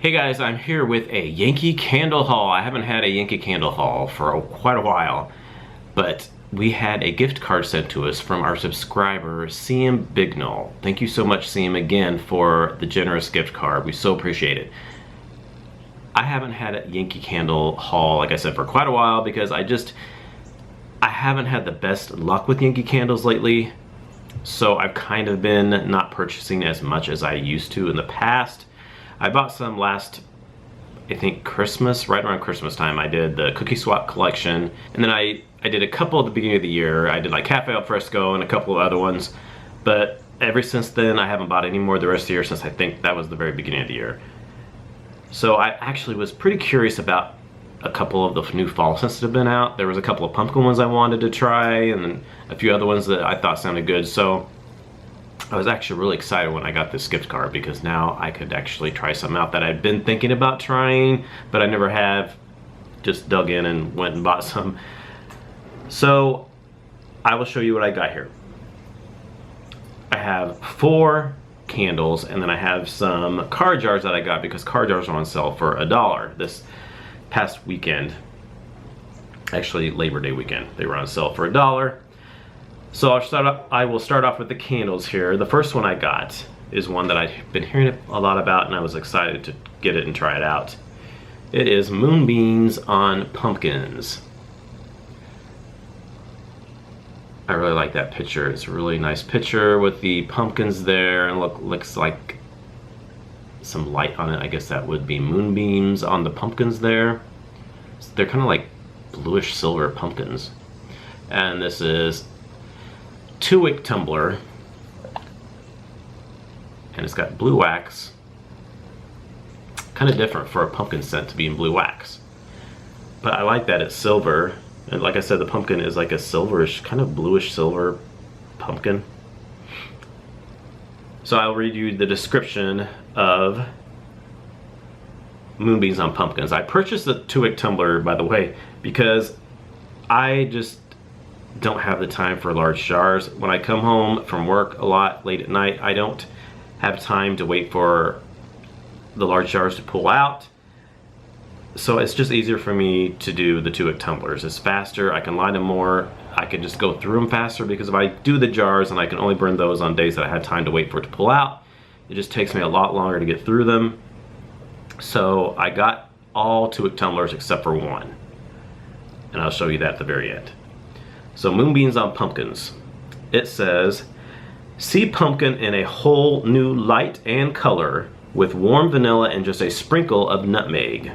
Hey guys, I'm here with a Yankee candle haul. I haven't had a Yankee candle haul for quite a while, but we had a gift card sent to us from our subscriber, CM Bignall. Thank you so much, CM, again for the generous gift card. We so appreciate it. I haven't had a Yankee candle haul, like I said, for quite a while because I haven't had the best luck with Yankee candles lately. So I've kind of been not purchasing as much as I used to in the past. I bought some last, I think Christmas, right around Christmas time. I did the cookie swap collection, and then I did a couple at the beginning of the year. I did like Cafe Al Fresco and a couple of other ones, but ever since then I haven't bought any more the rest of the year, since I think that was the very beginning of the year. So I actually was pretty curious about a couple of the new fall scents that have been out. There was a couple of pumpkin ones I wanted to try, and then a few other ones that I thought sounded good. So I was actually really excited when I got this gift card because now I could actually try some out that I'd been thinking about trying, but I never have. Just dug in and went and bought some. So I will show you what I got here. I have 4 candles, and then I have some card jars that I got because card jars are on sale for $1 this past weekend. Actually, Labor Day weekend. They were on sale for $1. So I will start off with the candles here. The first one I got is one that I've been hearing a lot about, and I was excited to get it and try it out. It is Moonbeams on Pumpkins. I really like that picture. It's a really nice picture with the pumpkins there, and looks like some light on it. I guess that would be moonbeams on the pumpkins there. They're kind of like bluish silver pumpkins. And this is 2-wick tumbler, and it's got blue wax. Kind of different for a pumpkin scent to be in blue wax, but I like that it's silver, and like I said, the pumpkin is like a silverish, kind of bluish silver pumpkin. So I'll read you the description of Moonbeams on Pumpkins. I purchased the 2-wick tumbler, by the way, because I just don't have the time for large jars. When I come home from work a lot late at night, I don't have time to wait for the large jars to pull out. So it's just easier for me to do the 2-wick tumblers. It's faster, I can line them more, I can just go through them faster, because if I do the jars and I can only burn those on days that I have time to wait for it to pull out, it just takes me a lot longer to get through them. So I got all 2-wick tumblers except for one, and I'll show you that at the very end. So Moonbeams on Pumpkins. It says, see pumpkin in a whole new light and color with warm vanilla and just a sprinkle of nutmeg.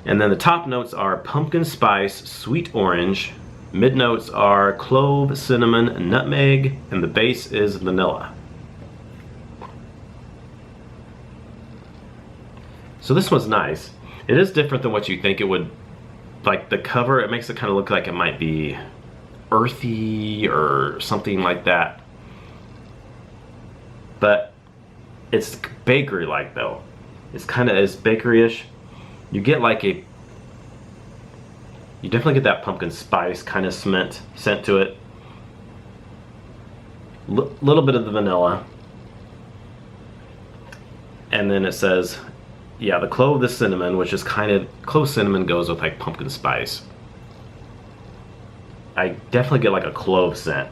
And then the top notes are pumpkin spice, sweet orange. Mid notes are clove, cinnamon, nutmeg, and the base is vanilla. So this one's nice. It is different than what you think it would. Like the cover, it makes it kind of look like it might be earthy or something like that. But it's bakery-like though. It's kind of as bakery-ish. You get like you definitely get that pumpkin spice kind of scent to it. Little bit of the vanilla. And then it says, yeah, the clove, the cinnamon, which is kind of, clove cinnamon goes with like pumpkin spice. I definitely get like a clove scent.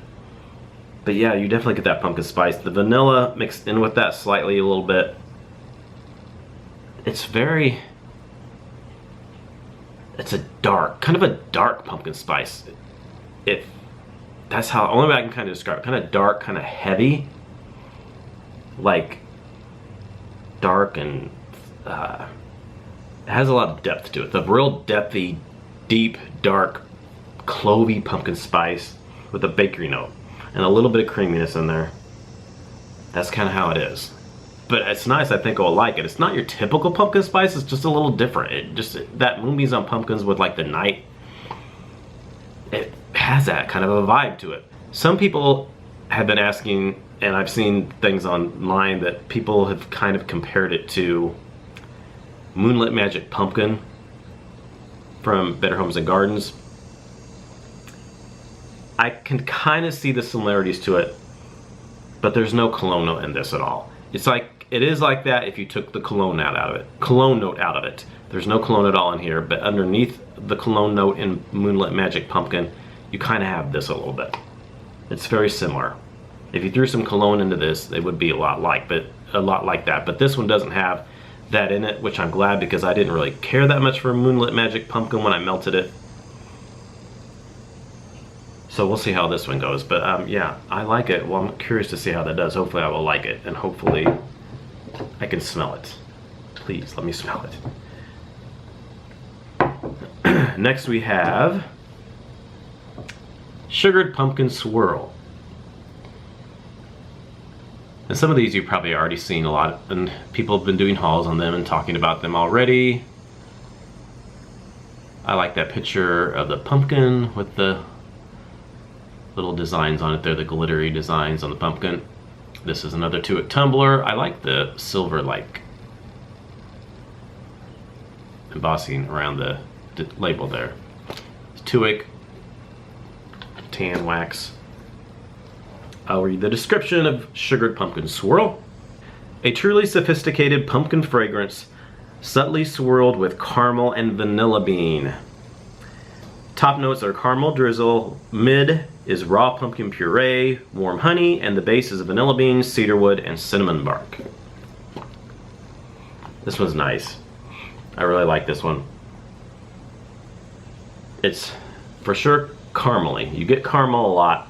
But yeah, you definitely get that pumpkin spice. The vanilla mixed in with that slightly a little bit. It's a dark, kind of a dark pumpkin spice. That's how, only way I can kind of describe it. Kind of dark, kind of heavy. Like dark, and it has a lot of depth to it. The real depthy, deep, dark, clovey pumpkin spice with a bakery note and a little bit of creaminess in there. That's kind of how it is. But it's nice. I think I'll like it. It's not your typical pumpkin spice. It's just a little different. That Moonbeams on Pumpkins with like the night, it has that kind of a vibe to it. Some people have been asking, and I've seen things online that people have kind of compared it to Moonlit Magic Pumpkin from Better Homes and Gardens. I can kind of see the similarities to it, but there's no cologne note in this at all. It's like It is like that if you took the cologne note out of it. There's no cologne at all in here, but underneath the cologne note in Moonlit Magic Pumpkin, you kind of have this a little bit. It's very similar. If you threw some cologne into this, it would be a lot like that. But this one doesn't have that in it, which I'm glad, because I didn't really care that much for Moonlit Magic Pumpkin when I melted it. So we'll see how this one goes. But yeah, I like it. Well, I'm curious to see how that does. Hopefully I will like it, and hopefully I can smell it. Please, let me smell it. Next we have Sugared Pumpkin Swirl. And some of these you've probably already seen a lot, and people have been doing hauls on them and talking about them already. I like that picture of the pumpkin with the little designs on it there, the glittery designs on the pumpkin. This is another 2-wick tumbler. I like the silver-like embossing around the label there. 2-wick tan wax. I'll read the description of Sugared Pumpkin Swirl. A truly sophisticated pumpkin fragrance, subtly swirled with caramel and vanilla bean. Top notes are caramel drizzle, mid is raw pumpkin puree, warm honey, and the base is vanilla beans, cedarwood, and cinnamon bark. This one's nice. I really like this one. It's for sure caramely. You get caramel a lot,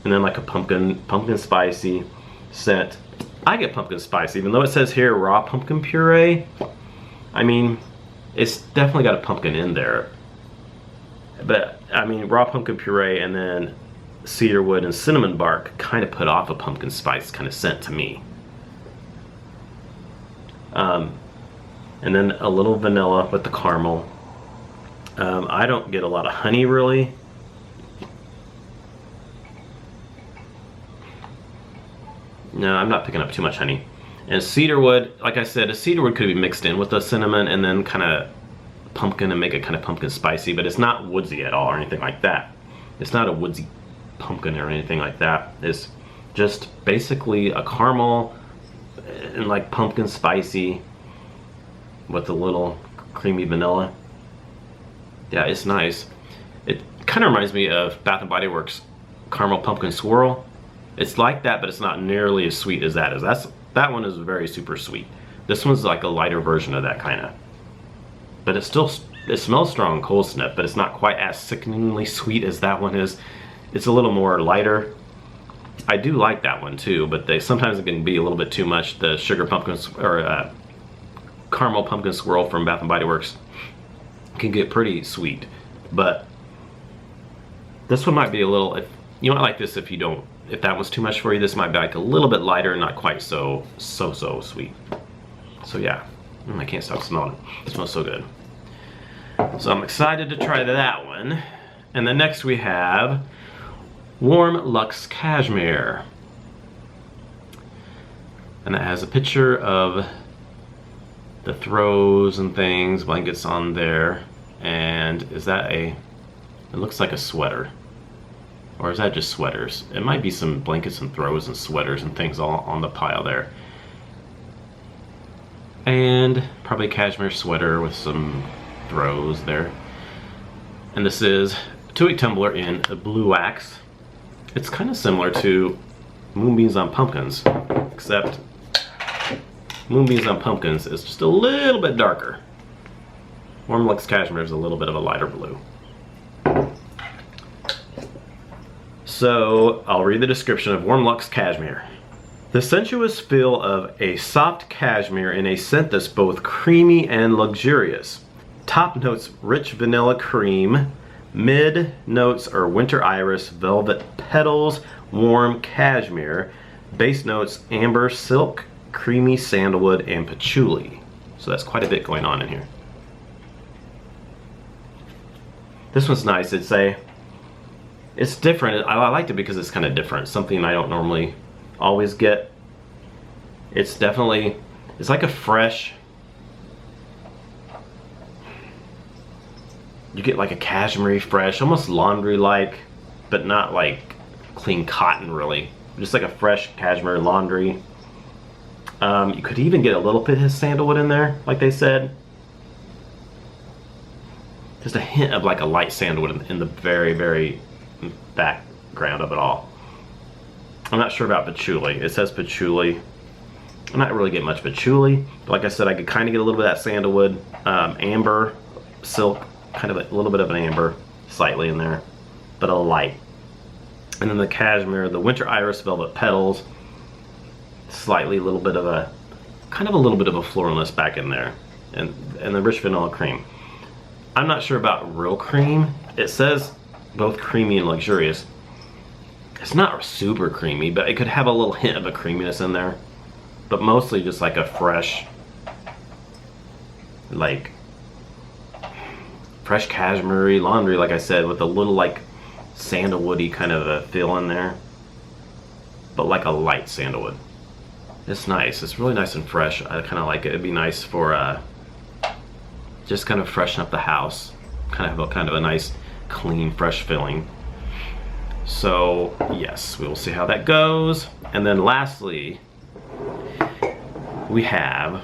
and then like a pumpkin spicy scent. I get pumpkin spice, even though it says here raw pumpkin puree. I mean, it's definitely got a pumpkin in there. But I mean, raw pumpkin puree and then cedarwood and cinnamon bark kind of put off a pumpkin spice kind of scent to me. And then a little vanilla with the caramel. I don't get a lot of honey really. No, I'm not picking up too much honey. And cedarwood, like I said, a cedarwood could be mixed in with the cinnamon and then kind of pumpkin and make it kind of pumpkin spicy, but it's not woodsy at all or anything like that. It's not a woodsy pumpkin or anything like that. It's just basically a caramel and like pumpkin spicy with a little creamy vanilla. Yeah, it's nice. It kind of reminds me of Bath & Body Works Caramel Pumpkin Swirl. It's like that, but it's not nearly as sweet as that is. That one is very super sweet. This one's like a lighter version of that kind of. But it smells strong cold snip, but it's not quite as sickeningly sweet as that one is. It's a little more lighter. I do like that one too, but sometimes it can be a little bit too much. The sugar pumpkin or caramel pumpkin swirl from Bath & Body Works can get pretty sweet, but this one might be a little. You might like this if that was too much for you. This might be like a little bit lighter, not quite so sweet. So yeah, I can't stop smelling it. It smells so good. So I'm excited to try that one. And then next we have Warm Luxe Cashmere. And it has a picture of the throws and things, blankets on there. And is that it looks like a sweater. Or is that just sweaters? It might be some blankets and throws and sweaters and things all on the pile there. And probably a cashmere sweater with some throws there. And this is a 2-wick tumbler in a blue wax. It's kind of similar to Moonbeams on Pumpkins, except Moonbeams on Pumpkins is just a little bit darker. Warm Luxe Cashmere is a little bit of a lighter blue. So I'll read the description of Warm Luxe Cashmere. The sensuous feel of a soft cashmere in a scent that's both creamy and luxurious. Top notes rich vanilla cream. Mid notes are winter iris, velvet petals, warm cashmere. Base notes amber silk, creamy sandalwood, and patchouli. So that's quite a bit going on in here. This one's nice. It's different. I liked it because it's kind of different. Something I don't normally always get. It's like a fresh, you get like a cashmere fresh, almost laundry-like, but not like clean cotton really. Just like a fresh cashmere laundry. You could even get a little bit of sandalwood in there, like they said. Just a hint of like a light sandalwood in the very, very background of it all. I'm not sure about patchouli. It says patchouli. I'm not really getting much patchouli, but like I said, I could kind of get a little bit of that sandalwood, amber, silk, kind of a little bit of an amber, slightly in there, but a light. And then the cashmere, the winter iris velvet petals, slightly a little bit of a, kind of a little bit of a floralness back in there, and the rich vanilla cream. I'm not sure about real cream. It says both creamy and luxurious. It's not super creamy, but it could have a little hint of a creaminess in there. But mostly just like a fresh, like fresh cashmere laundry, like I said, with a little like sandalwoody kind of a feel in there, but like a light sandalwood. It's nice. It's really nice and fresh. I kind of like it. It'd be nice for just kind of freshen up the house, kind of have a nice, clean, fresh feeling. So yes, we will see how that goes. And then lastly, we have,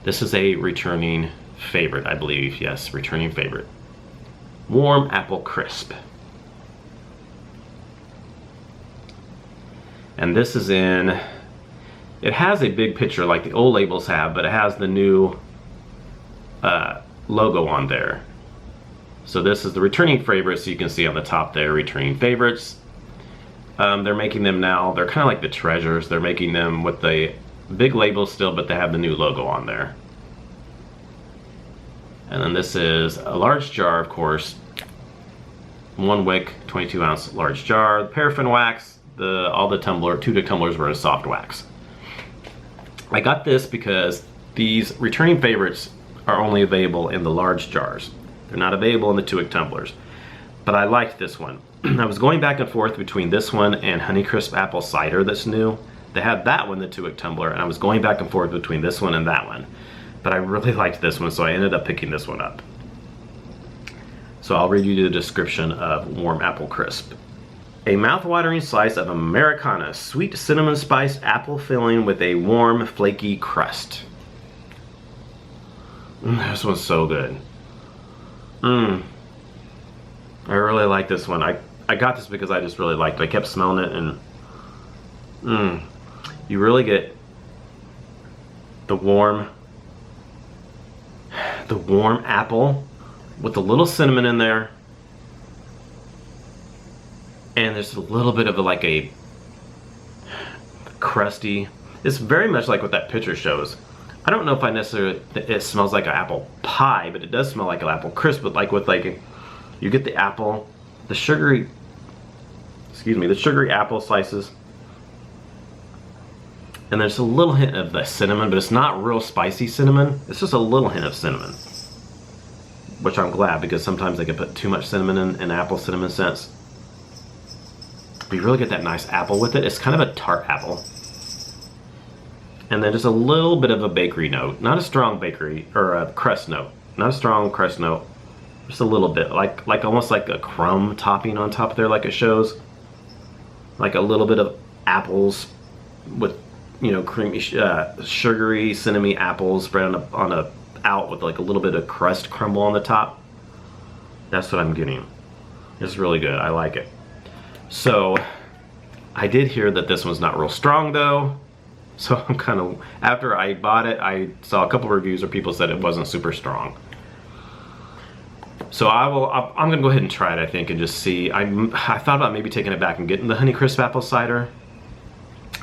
this is a returning favorite, I believe. Yes, returning favorite. Warm Apple Crisp. And this is in, it has a big picture like the old labels have, but it has the new logo on there. So this is the returning favorites. So you can see on the top there, returning favorites. They're making them now, they're kind of like the treasures. They're making them with the big label still, but they have the new logo on there. And then this is a large jar, of course. 1 wick, 22 ounce large jar. Paraffin wax, all the tumbler, 2 tumblers were in soft wax. I got this because these returning favorites are only available in the large jars. They're not available in the 2-wick tumblers. But I liked this one. I was going back and forth between this one and Honeycrisp Apple Cider that's new. They had that one, the 2-wick tumbler, and I was going back and forth between this one and that one. But I really liked this one, so I ended up picking this one up. So I'll read you the description of Warm Apple Crisp. A mouth-watering slice of Americana, sweet cinnamon spiced apple filling with a warm, flaky crust. This one's so good. I really like this one. I got this because I just really liked it. I kept smelling it, and you really get the warm apple with a little cinnamon in there, and there's a little bit of like a crusty. It's very much like what that picture shows. I don't know if I necessarily, it smells like an apple pie, but it does smell like an apple crisp, but like with like, you get the apple, the sugary apple slices, and there's a little hint of the cinnamon, but it's not real spicy cinnamon. It's just a little hint of cinnamon, which I'm glad, because sometimes they can put too much cinnamon in apple cinnamon scents. But you really get that nice apple with it. It's kind of a tart apple. And then just a little bit of a bakery note. Not a strong bakery, or a crust note. Not a strong crust note. Just a little bit, like almost like a crumb topping on top there, like it shows. Like a little bit of apples with, you know, creamy, sugary, cinnamony apples spread out with like a little bit of crust crumble on the top. That's what I'm getting. It's really good. I like it. So I did hear that this one's not real strong though. So I'm kind of, after I bought it, I saw a couple reviews where people said it wasn't super strong. So I'm gonna go ahead and try it, I think, and just see. I thought about maybe taking it back and getting the Honeycrisp Apple Cider.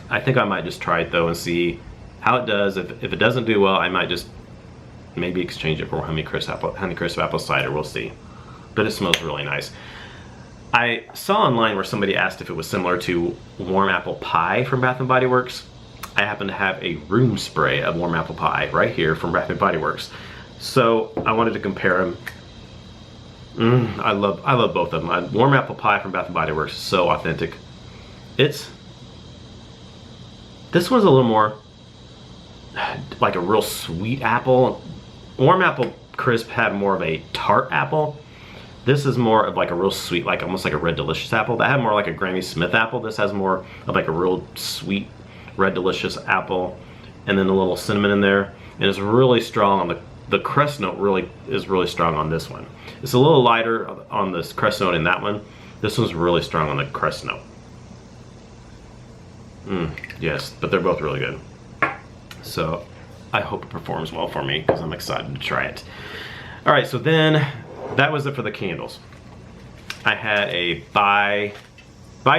I think I might just try it though and see how it does. If it doesn't do well, I might just maybe exchange it for Honeycrisp Apple Cider. We'll see. But it smells really nice. I saw online where somebody asked if it was similar to Warm Apple Pie from Bath & Body Works. I happen to have a room spray of Warm Apple Pie right here from Bath & Body Works. So I wanted to compare them. I love both of them. Warm Apple Pie from Bath & Body Works is so authentic. This one's a little more like a real sweet apple. Warm Apple Crisp had more of a tart apple. This is more of like a real sweet, like almost like a Red Delicious apple. That had more like a Granny Smith apple. This has more of like a real sweet Red Delicious apple. and then a little cinnamon in there. And it's really strong on the crest note. Really is really strong on this one. It's a little lighter on this crest note in that one. This one's really strong on the crest note. Yes, but they're both really good. So I hope it performs well for me because I'm excited to try it. All right, so then that was it for the candles. I had a buy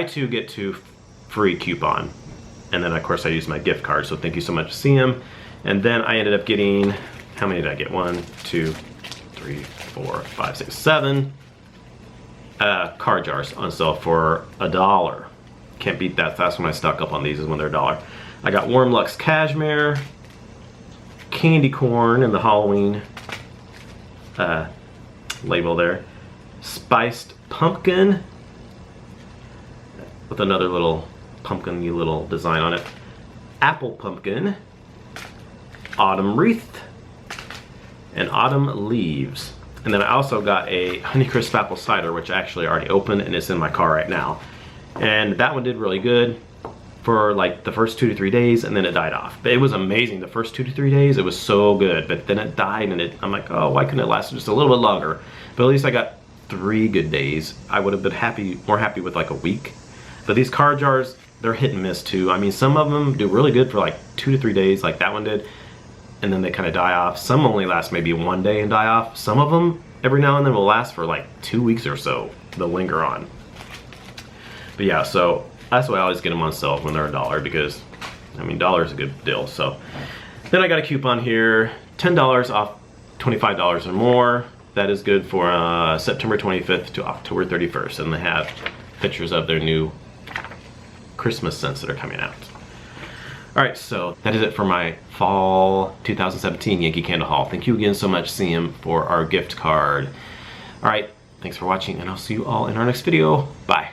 two get two free coupon, and then of course I used my gift card. So thank you so much, CM. And then I ended up getting, how many did I get? 1, 2, 3, 4, 5, 6, 7 card jars on sale for $1. Can't beat that. That's when I stock up on these, is when they're $1. I got warm Luxe Cashmere, candy corn in the Halloween label there, spiced pumpkin with another little pumpkin-y little design on it, apple pumpkin, autumn wreath, and autumn leaves. And then I also got a Honeycrisp apple cider, which I actually already opened and it's in my car right now. And that one did really good for like the first 2 to 3 days, and then it died off. But it was amazing the first 2 to 3 days. It was so good, but then it died, and I'm like, oh, why couldn't it last just a little bit longer? But at least I got 3 good days. I would have been more happy with like a week. But these card jars, they're hit and miss too. I mean, some of them do really good for like 2 to 3 days, like that one did, and then they kind of die off. Some only last maybe 1 day and die off. Some of them, every now and then, will last for like 2 weeks or so. They'll linger on. But yeah, so that's why I always get them on sale when they're $1, because, I mean, $1 is a good deal. So then I got a coupon here, $10 off $25 or more. That is good for September 25th to October 31st. And they have pictures of their new Christmas scents that are coming out. All right, so that is it for my fall 2017 Yankee Candle haul. Thank you again so much, CM, for our gift card. All right, thanks for watching, and I'll see you all in our next video. Bye.